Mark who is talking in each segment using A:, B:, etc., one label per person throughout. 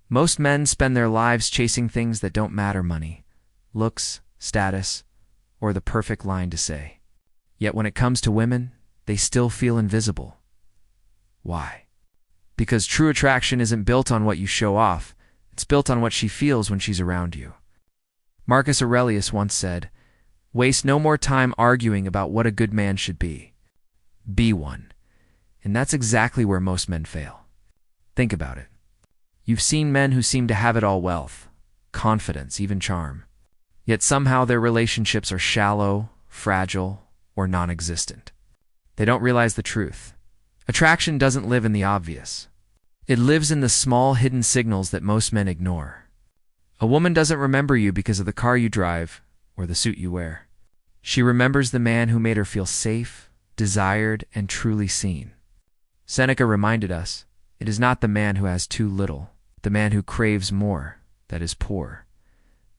A: Most men spend their lives chasing things that don't matter: money, looks, status, or the perfect line to say. Yet when it comes to women, they still feel invisible. Why? Because true attraction isn't built on what you show off, it's built on what she feels when she's around you. Marcus Aurelius once said, "Waste no more time arguing about what a good man should be. Be one." And that's exactly where most men fail. Think about it. You've seen men who seem to have it all: wealth, confidence, even charm. Yet somehow their relationships are shallow, fragile, or non-existent. They don't realize the truth. Attraction doesn't live in the obvious. It lives in the small hidden signals that most men ignore. A woman doesn't remember you because of the car you drive or the suit you wear. She remembers the man who made her feel safe, desired, and truly seen. Seneca reminded us, it is not the man who has too little, the man who craves more, that is poor.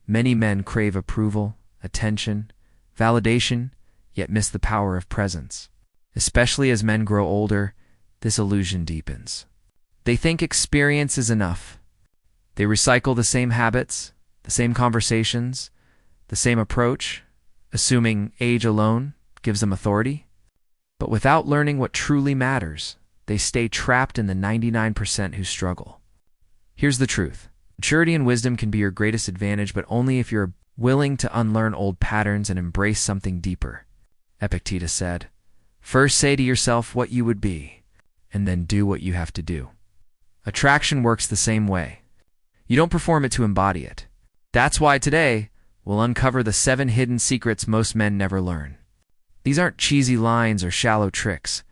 A: Many men crave approval, attention, validation, yet miss the power of presence. Especially as men grow older, this illusion deepens. They think experience is enough. They recycle the same habits, the same conversations, the same approach, assuming age alone gives them authority. But without learning what truly matters, they stay trapped in the 99% who struggle. Here's the truth. Maturity and wisdom can be your greatest advantage, but only if you're willing to unlearn old patterns and embrace something deeper. Epictetus said, "First say to yourself what you would be, and then do what you have to do." Attraction works the same way. You don't perform it to embody it. That's why today, we'll uncover the 7 hidden secrets most men never learn. These aren't cheesy lines or shallow tricks.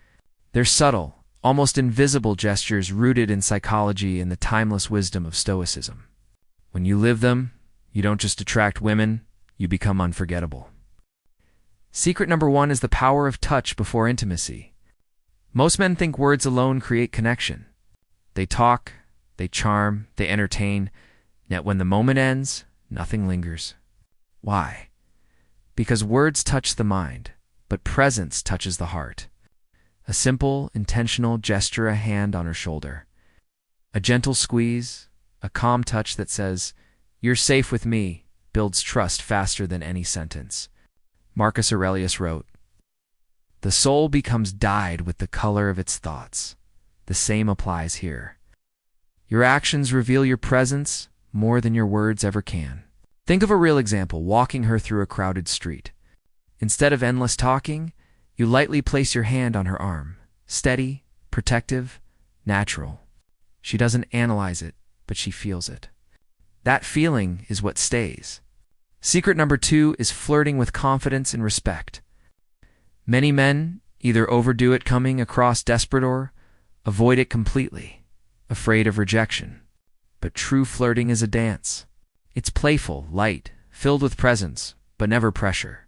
A: They're subtle, almost invisible gestures rooted in psychology and the timeless wisdom of Stoicism. When you live them, you don't just attract women, you become unforgettable. Secret number 1 is the power of touch before intimacy. Most men think words alone create connection. They talk, they charm, they entertain, yet when the moment ends, nothing lingers. Why? Because words touch the mind, but presence touches the heart. A simple, intentional gesture, a hand on her shoulder, a gentle squeeze, a calm touch that says, "You're safe with me," builds trust faster than any sentence. Marcus Aurelius wrote, "The soul becomes dyed with the color of its thoughts." The same applies here. Your actions reveal your presence more than your words ever can. Think of a real example: walking her through a crowded street. Instead of endless talking, you lightly place your hand on her arm. Steady, protective, natural. She doesn't analyze it, but she feels it. That feeling is what stays. Secret number 2 is flirting with confidence and respect. Many men either overdo it, coming across desperate, or avoid it completely, afraid of rejection. But true flirting is a dance. It's playful, light, filled with presence, but never pressure.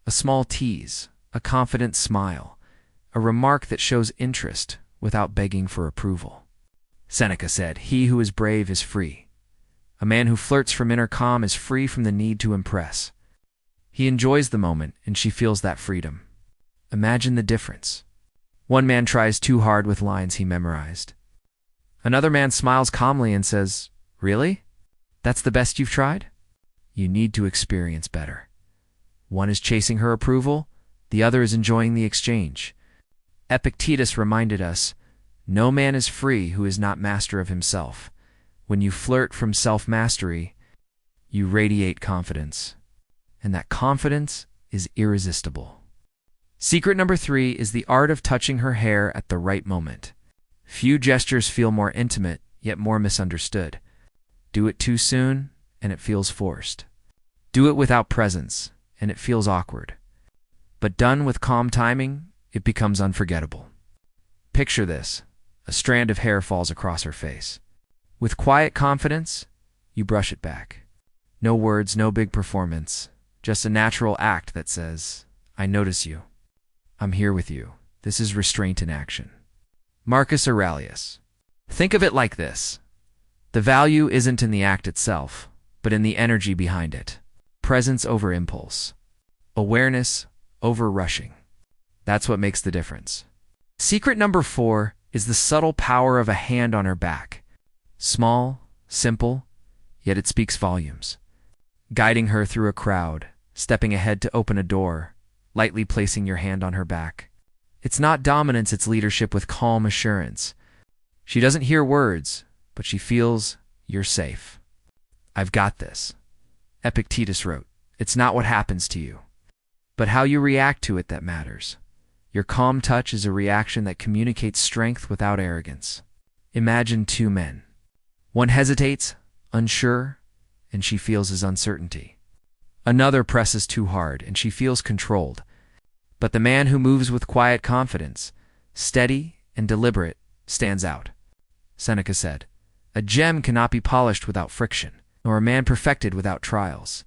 A: A small tease, a confident smile, a remark that shows interest without begging for approval. Seneca said, "He who is brave is free." A man who flirts from inner calm is free from the need to impress. He enjoys the moment, and she feels that freedom. Imagine the difference. One man tries too hard with lines he memorized. Another man smiles calmly and says, "Really? That's the best you've tried?" You need to experience better. One is chasing her approval, the other is enjoying the exchange. Epictetus reminded us, "No man is free who is not master of himself." When you flirt from self-mastery, you radiate confidence. And that confidence is irresistible. Secret number 3 is the art of touching her hair at the right moment. Few gestures feel more intimate, yet more misunderstood. Do it too soon, and it feels forced. Do it without presence, and it feels awkward. But done with calm timing, it becomes unforgettable. Picture this: a strand of hair falls across her face. With quiet confidence, you brush it back. No words, no big performance, just a natural act that says, "I notice you. I'm here with you." This is restraint in action. Marcus Aurelius. Think of it like this: the value isn't in the act itself, but in the energy behind it. Presence over impulse. Awareness over rushing. That's what makes the difference. Secret number 4 is the subtle power of a hand on her back. Small, simple, yet it speaks volumes. Guiding her through a crowd, stepping ahead to open a door, lightly placing your hand on her back. It's not dominance, it's leadership with calm assurance. She doesn't hear words, but she feels you're safe. "I've got this," Epictetus wrote. "It's not what happens to you, but how you react to it that matters. Your calm touch is a reaction that communicates strength without arrogance." Imagine two men. One hesitates, unsure, and she feels his uncertainty. Another presses too hard, and she feels controlled. But the man who moves with quiet confidence, steady and deliberate, stands out. Seneca said, "A gem cannot be polished without friction, nor a man perfected without trials."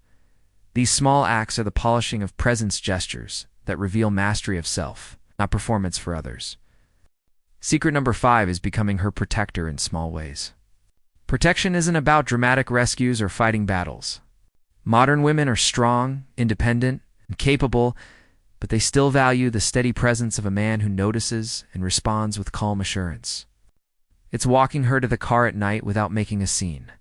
A: These small acts are the polishing of presence gestures that reveal mastery of self, not performance for others. Secret number 5 is becoming her protector in small ways. Protection isn't about dramatic rescues or fighting battles. Modern women are strong, independent, and capable, but they still value the steady presence of a man who notices and responds with calm assurance. It's walking her to the car at night without making a scene.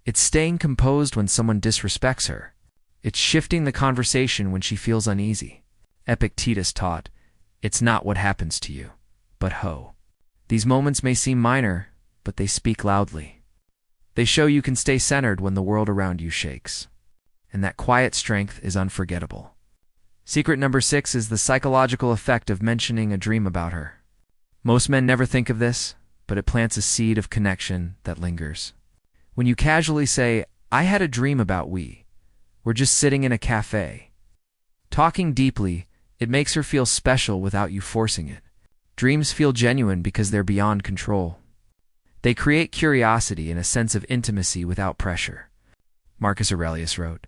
A: It's staying composed when someone disrespects her. It's shifting the conversation when she feels uneasy. Epictetus taught, "It's not what happens to you, but ho." These moments may seem minor, but they speak loudly. They show you can stay centered when the world around you shakes. And that quiet strength is unforgettable. Secret number 6 is the psychological effect of mentioning a dream about her. Most men never think of this, but it plants a seed of connection that lingers. When you casually say, "I had a dream about we're just sitting in a cafe," talking deeply, it makes her feel special without you forcing it. Dreams feel genuine because they're beyond control. They create curiosity and a sense of intimacy without pressure. Marcus Aurelius wrote,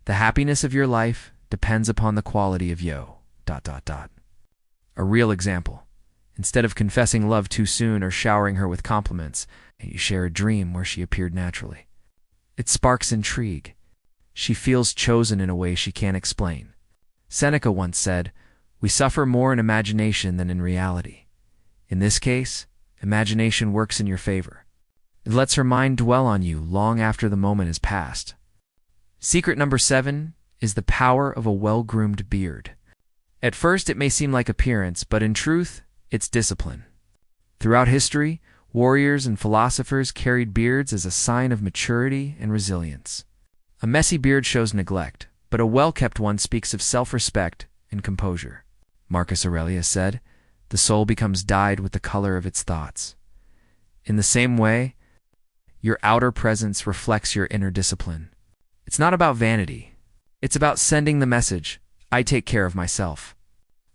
A: "The happiness of your life depends upon the quality of yo. ... A real example. Instead of confessing love too soon or showering her with compliments, you share a dream where she appeared naturally. It sparks intrigue. She feels chosen in a way she can't explain. Seneca once said, "We suffer more in imagination than in reality." In this case, imagination works in your favor. It lets her mind dwell on you long after the moment is past. Secret number 7 is the power of a well-groomed beard. At first, it may seem like appearance, but in truth, it's discipline. Throughout history, warriors and philosophers carried beards as a sign of maturity and resilience. A messy beard shows neglect, but a well-kept one speaks of self-respect and composure. Marcus Aurelius said, "The soul becomes dyed with the color of its thoughts." In the same way, your outer presence reflects your inner discipline. It's not about vanity. It's about sending the message, "I take care of myself.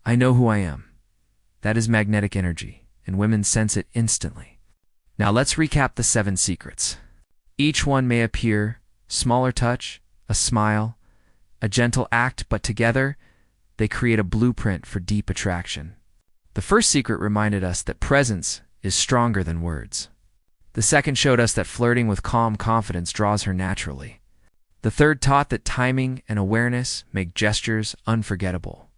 A: I know who I am." That is magnetic energy, and women sense it instantly. Now let's recap the 7 secrets. Each one may appear smaller touch, a smile, a gentle act, but together, they create a blueprint for deep attraction. The first secret reminded us that presence is stronger than words. The second showed us that flirting with calm confidence draws her naturally. The third taught that timing and awareness make gestures unforgettable.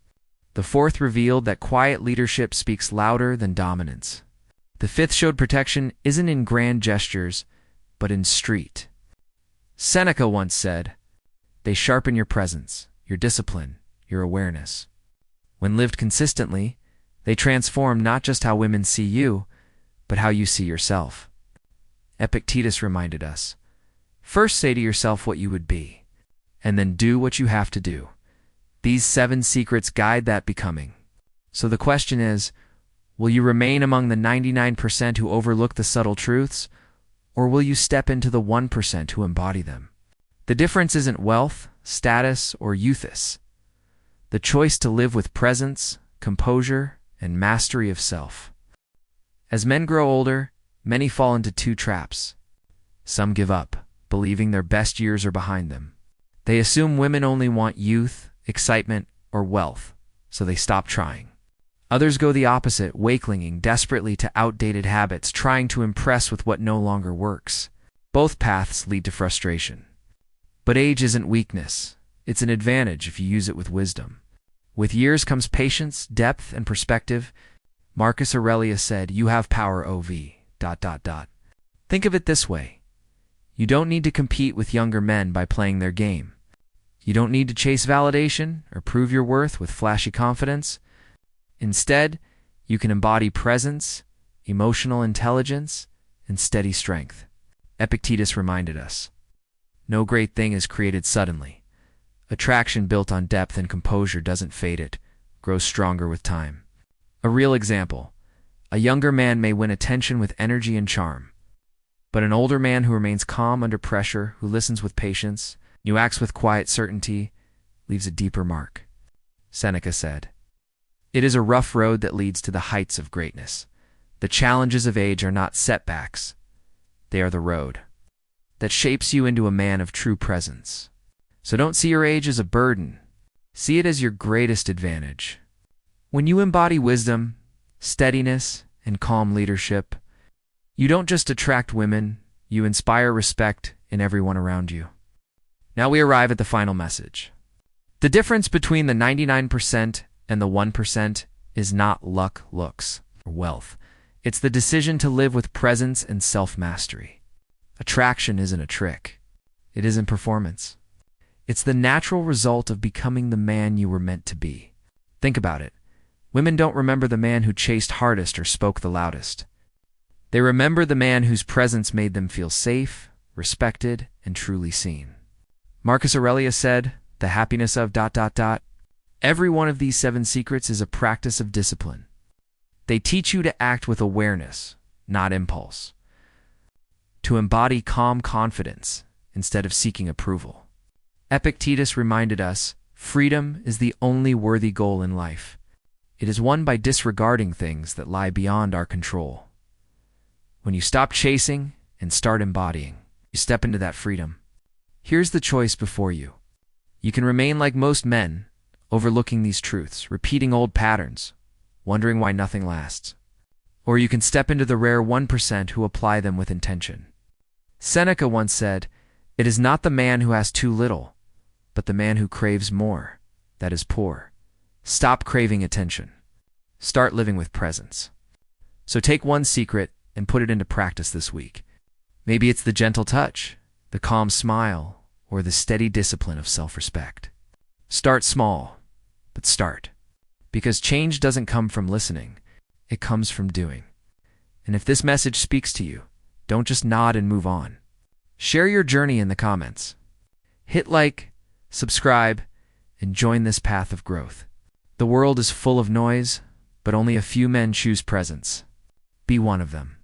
A: The fourth revealed that quiet leadership speaks louder than dominance. The fifth showed protection isn't in grand gestures, but in street. Seneca once said, "They sharpen your presence, your discipline, your awareness." When lived consistently, they transform not just how women see you, but how you see yourself. Epictetus reminded us, "First say to yourself what you would be, and then do what you have to do." These 7 secrets guide that becoming. So the question is, will you remain among the 99% who overlook the subtle truths, or will you step into the 1% who embody them? The difference isn't wealth, status, or youthis. The choice to live with presence, composure, and mastery of self. As men grow older, many fall into 2 traps. Some give up, believing their best years are behind them. They assume women only want youth, excitement, or wealth, so they stop trying. Others go the opposite, wake-clinging desperately to outdated habits, trying to impress with what no longer works. Both paths lead to frustration. But age isn't weakness. It's an advantage if you use it with wisdom. With years comes patience, depth, and perspective. Marcus Aurelius said, "You have power, OV... Think of it this way. You don't need to compete with younger men by playing their game. You don't need to chase validation or prove your worth with flashy confidence. Instead, you can embody presence, emotional intelligence, and steady strength. Epictetus reminded us, no great thing is created suddenly. Attraction built on depth and composure doesn't fade, it grows stronger with time. A real example, a younger man may win attention with energy and charm, but an older man who remains calm under pressure, who listens with patience, who acts with quiet certainty, leaves a deeper mark. Seneca said, "It is a rough road that leads to the heights of greatness. The challenges of age are not setbacks. They are the road that shapes you into a man of true presence." So don't see your age as a burden. See it as your greatest advantage. When you embody wisdom, steadiness, and calm leadership, you don't just attract women, you inspire respect in everyone around you. Now we arrive at the final message. The difference between the 99% and the 1% is not luck, looks, or wealth. It's the decision to live with presence and self-mastery. Attraction isn't a trick. It isn't performance. It's the natural result of becoming the man you were meant to be. Think about it. Women don't remember the man who chased hardest or spoke the loudest. They remember the man whose presence made them feel safe, respected, and truly seen. Marcus Aurelius said, "The happiness of ... Every one of these 7 secrets is a practice of discipline. They teach you to act with awareness, not impulse. To embody calm confidence instead of seeking approval." Epictetus reminded us, freedom is the only worthy goal in life. It is won by disregarding things that lie beyond our control. When you stop chasing and start embodying, you step into that freedom. Here's the choice before you. You can remain like most men, overlooking these truths, repeating old patterns, wondering why nothing lasts. Or you can step into the rare 1% who apply them with intention. Seneca once said, "It is not the man who has too little, but the man who craves more, that is poor." Stop craving attention. Start living with presence. So take one secret and put it into practice this week. Maybe it's the gentle touch, the calm smile, or the steady discipline of self-respect. Start small, but start. Because change doesn't come from listening, it comes from doing. And if this message speaks to you, don't just nod and move on. Share your journey in the comments. Hit like, subscribe, and join this path of growth. The world is full of noise, but only a few men choose presence. Be one of them.